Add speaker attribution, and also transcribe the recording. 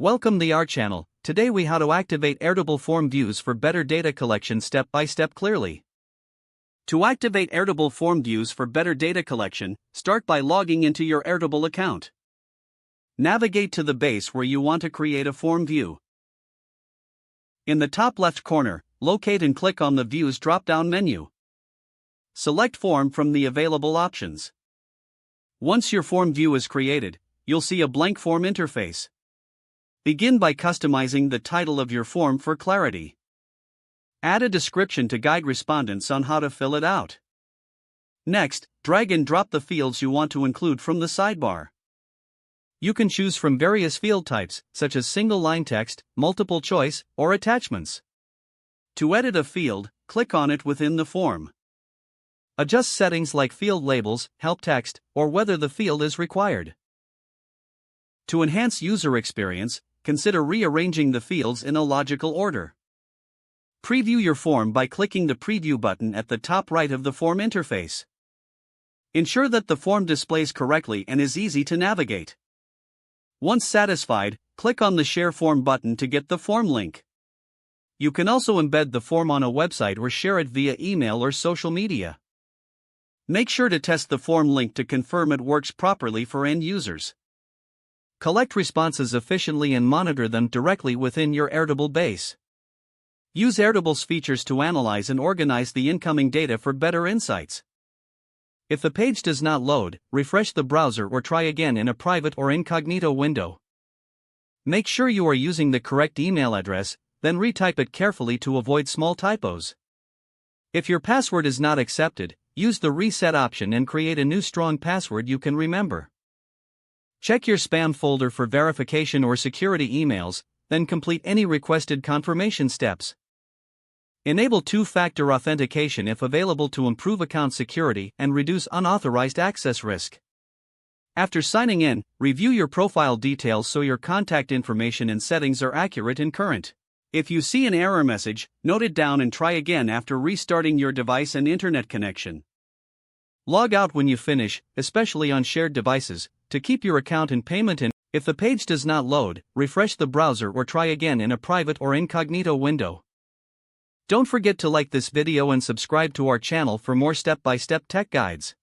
Speaker 1: Welcome to our channel. Today we how to activate Airtable form views for better data collection step by step clearly. To activate Airtable form views for better data collection, start by logging into your Airtable account. Navigate to the base where you want to create a form view. In the top left corner, locate and click on the Views drop-down menu. Select Form from the available options. Once your form view is created, you'll see a blank form interface. Begin by customizing the title of your form for clarity. Add a description to guide respondents on how to fill it out. Next, drag and drop the fields you want to include from the sidebar. You can choose from various field types, such as single-line text, multiple choice, or attachments. To edit a field, click on it within the form. Adjust settings like field labels, help text, or whether the field is required. To enhance user experience, consider rearranging the fields in a logical order. Preview your form by clicking the Preview button at the top right of the form interface. Ensure that the form displays correctly and is easy to navigate. Once satisfied, click on the Share Form button to get the form link. You can also embed the form on a website or share it via email or social media. Make sure to test the form link to confirm it works properly for end users. Collect responses efficiently and monitor them directly within your Airtable base. Use Airtable's features to analyze and organize the incoming data for better insights. If the page does not load, refresh the browser or try again in a private or incognito window. Make sure you are using the correct email address, then retype it carefully to avoid small typos. If your password is not accepted, use the reset option and create a new strong password you can remember. Check your spam folder for verification or security emails, then complete any requested confirmation steps. Enable two-factor authentication if available to improve account security and reduce unauthorized access risk. After signing in, review your profile details so your contact information and settings are accurate and current. If you see an error message, note it down and try again after restarting your device and internet connection. Log out when you finish, especially on shared devices, to keep your account in payment in. If the page does not load, refresh the browser or try again in a private or incognito window. Don't forget to like this video and subscribe to our channel for more step-by-step tech guides.